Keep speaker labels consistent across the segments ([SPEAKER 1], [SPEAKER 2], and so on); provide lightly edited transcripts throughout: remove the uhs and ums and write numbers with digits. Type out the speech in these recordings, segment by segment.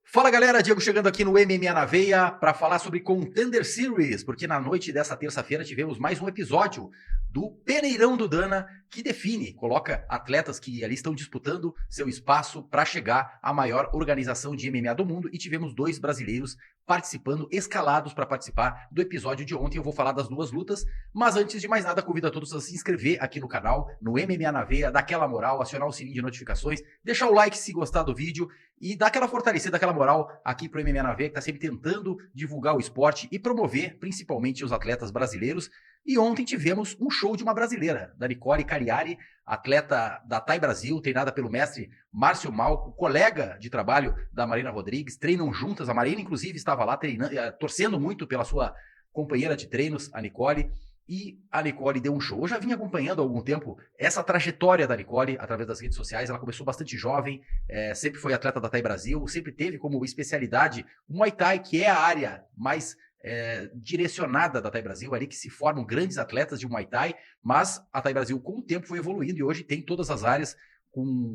[SPEAKER 1] Fala galera, Diego chegando aqui no MMA na Veia para falar sobre Contender Series, porque na noite dessa terça-feira tivemos mais um episódio do Peneirão do Dana, que define, coloca atletas que ali estão disputando seu espaço para chegar à maior organização de MMA do mundo, e tivemos dois brasileiros participando, escalados para participar do episódio de ontem. Eu vou falar das duas lutas, mas antes de mais nada, convido a todos a se inscrever aqui no canal, no MMA na Veia, dar aquela moral, acionar o sininho de notificações, deixar o like se gostar do vídeo e dar aquela fortalecida, aquela moral aqui pro MMA na Veia, que está sempre tentando divulgar o esporte e promover principalmente os atletas brasileiros. E ontem tivemos um show de uma brasileira, da Nicole Cagliari, atleta da Thai Brasil, treinada pelo mestre Márcio Malco, colega de trabalho da Marina Rodrigues, treinam juntas. A Marina, inclusive, estava lá treinando, torcendo muito pela sua companheira de treinos, a Nicole, e a Nicole deu um show. Eu já vinha acompanhando há algum tempo essa trajetória da Nicole através das redes sociais. Ela começou bastante jovem, sempre foi atleta da Thai Brasil, sempre teve como especialidade o Muay Thai, que é a área mais direcionada da Thai Brasil, ali que se formam grandes atletas de Muay Thai, mas a Thai Brasil com o tempo foi evoluindo e hoje tem todas as áreas,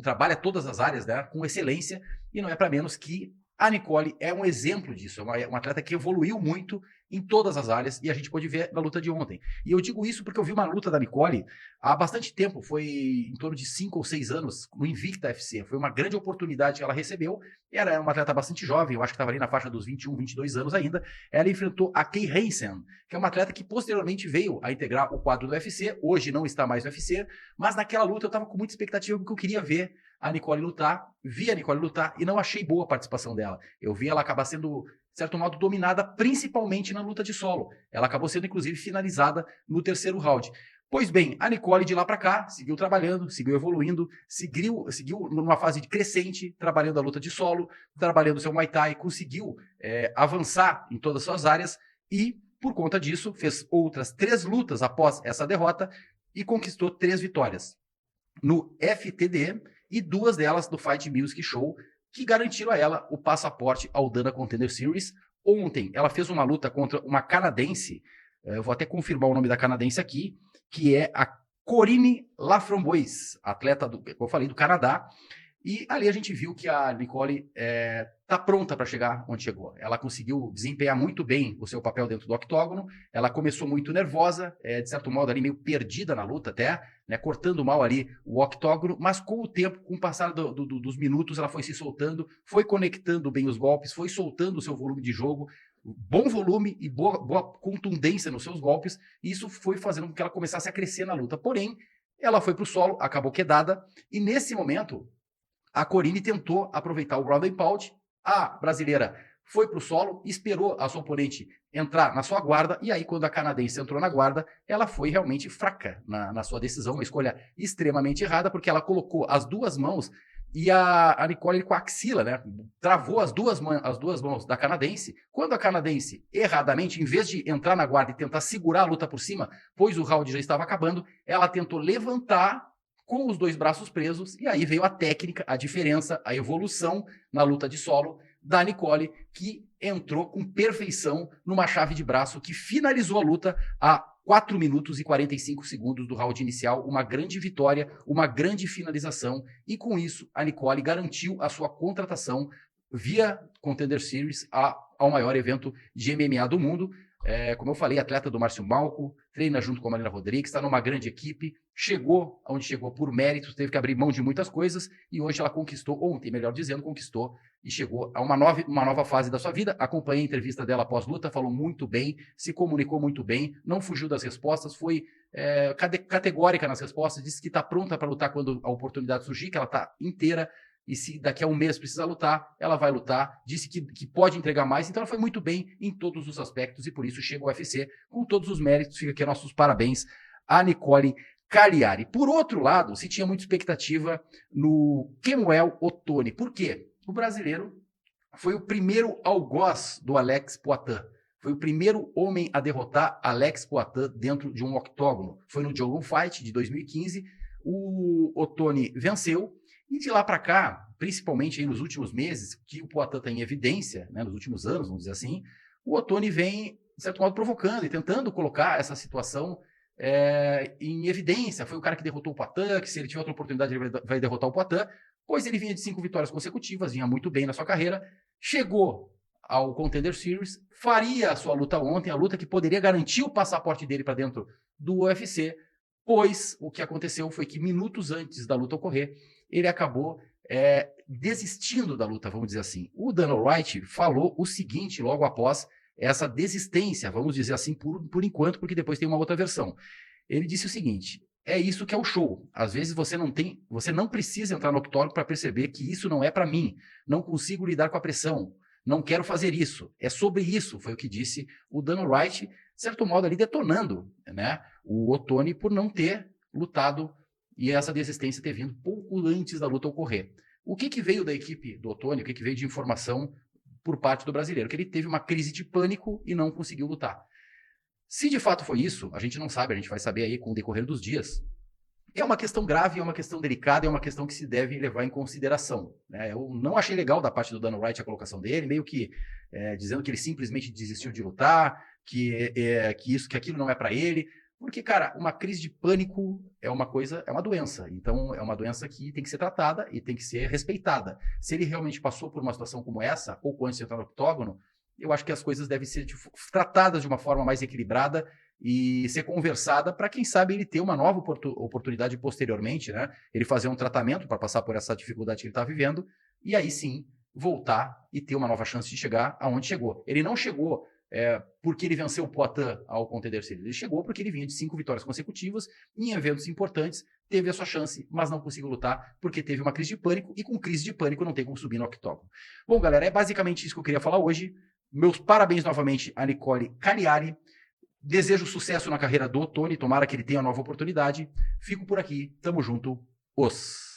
[SPEAKER 1] trabalha todas as áreas, né, com excelência, e não é para menos que a Nicole é um exemplo disso, é uma atleta que evoluiu muito em todas as áreas, e a gente pôde ver na luta de ontem. E eu digo isso porque eu vi uma luta da Nicole há bastante tempo, foi em torno de 5 ou 6 anos, no Invicta FC. Foi uma grande oportunidade que ela recebeu. Era uma atleta bastante jovem, eu acho que estava ali na faixa dos 21, 22 anos ainda. Ela enfrentou a Kay Hansen, que é uma atleta que posteriormente veio a integrar o quadro do UFC, hoje não está mais no UFC, mas naquela luta eu estava com muita expectativa, porque eu queria ver a Nicole lutar, vi a Nicole lutar e não achei boa a participação dela. Eu vi ela acabar sendo, de certo modo, dominada, principalmente na luta de solo. Ela acabou sendo, inclusive, finalizada no terceiro round. Pois bem, a Nicole de lá para cá seguiu trabalhando, seguiu evoluindo, seguiu numa fase crescente, trabalhando a luta de solo, trabalhando seu Muay Thai, conseguiu avançar em todas as suas áreas e, por conta disso, fez outras 3 lutas após essa derrota e conquistou 3 vitórias no FTD e 2 delas no Fight Music Show, que garantiram a ela o passaporte ao Dana Contender Series. Ontem, ela fez uma luta contra uma canadense, eu vou até confirmar o nome da canadense aqui, que é a Corinne Laframboise, atleta, como eu falei, do Canadá. E ali a gente viu que a Nicole está pronta para chegar onde chegou. Ela conseguiu desempenhar muito bem o seu papel dentro do octógono. Ela começou muito nervosa, de certo modo ali meio perdida na luta até, né, cortando mal ali o octógono, mas com o tempo, com o passar dos minutos, ela foi se soltando, foi conectando bem os golpes, foi soltando o seu volume de jogo, bom volume e boa contundência nos seus golpes, e isso foi fazendo com que ela começasse a crescer na luta. Porém, ela foi para o solo, acabou quedada, e nesse momento a Corinne tentou aproveitar o ground and pound. A brasileira foi para o solo, esperou a sua oponente entrar na sua guarda, e aí quando a canadense entrou na guarda, ela foi realmente fraca na sua decisão, uma escolha extremamente errada, porque ela colocou as 2 mãos e a Nicole com a axila, né, travou as duas mãos da canadense. Quando a canadense, erradamente, em vez de entrar na guarda e tentar segurar a luta por cima, pois o round já estava acabando, ela tentou levantar com os 2 braços presos, e aí veio a técnica, a diferença, a evolução na luta de solo da Nicole, que entrou com perfeição numa chave de braço que finalizou a luta a 4 minutos e 45 segundos do round inicial, uma grande vitória, uma grande finalização, e com isso a Nicole garantiu a sua contratação via Contender Series ao maior evento de MMA do mundo. Como eu falei, atleta do Márcio Malco, treina junto com a Marina Rodrigues, está numa grande equipe, chegou onde chegou por méritos, teve que abrir mão de muitas coisas, e hoje ela conquistou, ontem, melhor dizendo, conquistou e chegou a uma nova fase da sua vida. Acompanhei a entrevista dela pós-luta, falou muito bem, se comunicou muito bem, não fugiu das respostas, foi categórica nas respostas, disse que está pronta para lutar quando a oportunidade surgir, que ela está inteira, e se daqui a um mês precisar lutar, ela vai lutar. Disse que pode entregar mais, então ela foi muito bem em todos os aspectos, e por isso chega ao UFC com todos os méritos. Fica aqui nossos parabéns a Nicole Cagliari. Por outro lado, se tinha muita expectativa no Kemuel Ottoni. Por quê? O brasileiro foi o primeiro algoz do Alex Poitin. Foi o primeiro homem a derrotar Alex Poitin dentro de um octógono. Foi no Jogan Fight de 2015. O Ottoni venceu. E de lá para cá, principalmente aí nos últimos meses, que o Poitin está em evidência, né, nos últimos anos, vamos dizer assim, o Ottoni vem, de certo modo, provocando e tentando colocar essa situação em evidência. Foi o cara que derrotou o Poitin, que se ele tiver outra oportunidade ele vai derrotar o Poitin, pois ele vinha de 5 vitórias consecutivas, vinha muito bem na sua carreira, chegou ao Contender Series, faria a sua luta ontem, a luta que poderia garantir o passaporte dele para dentro do UFC, pois o que aconteceu foi que minutos antes da luta ocorrer, ele acabou desistindo da luta, vamos dizer assim. O Dana White falou o seguinte logo após essa desistência, vamos dizer assim, por enquanto, porque depois tem uma outra versão. Ele disse o seguinte: é isso que é o show. Às vezes você não precisa entrar no octógono para perceber que isso não é para mim. Não consigo lidar com a pressão. Não quero fazer isso. É sobre isso, foi o que disse o Dana White, de certo modo ali detonando, né, o Ottoni por não ter lutado e essa desistência ter vindo pouco antes da luta ocorrer. O que veio da equipe do Ottoni, o que veio de informação por parte do brasileiro? Que ele teve uma crise de pânico e não conseguiu lutar. Se de fato foi isso, a gente não sabe, a gente vai saber aí com o decorrer dos dias. É uma questão grave, é uma questão delicada, é uma questão que se deve levar em consideração, né? Eu não achei legal da parte do Dana White a colocação dele, meio que dizendo que ele simplesmente desistiu de lutar, que aquilo não é para ele, porque, cara, uma crise de pânico é uma coisa, é uma doença, então é uma doença que tem que ser tratada e tem que ser respeitada. Se ele realmente passou por uma situação como essa, pouco antes de entrar no octógono, eu acho que as coisas devem ser tratadas de uma forma mais equilibrada e ser conversada para, quem sabe, ele ter uma nova oportunidade posteriormente, né? Ele fazer um tratamento para passar por essa dificuldade que ele está vivendo e aí sim voltar e ter uma nova chance de chegar aonde chegou. Ele não chegou porque ele venceu o Poatan ao Contender Series. Ele chegou porque ele vinha de 5 vitórias consecutivas em eventos importantes, teve a sua chance, mas não conseguiu lutar porque teve uma crise de pânico e com crise de pânico não tem como subir no octógono. Bom, galera, é basicamente isso que eu queria falar hoje. Meus parabéns novamente a Nicole Cagliari. Desejo sucesso na carreira do Ottoni, tomara que ele tenha uma nova oportunidade. Fico por aqui, tamo junto, os...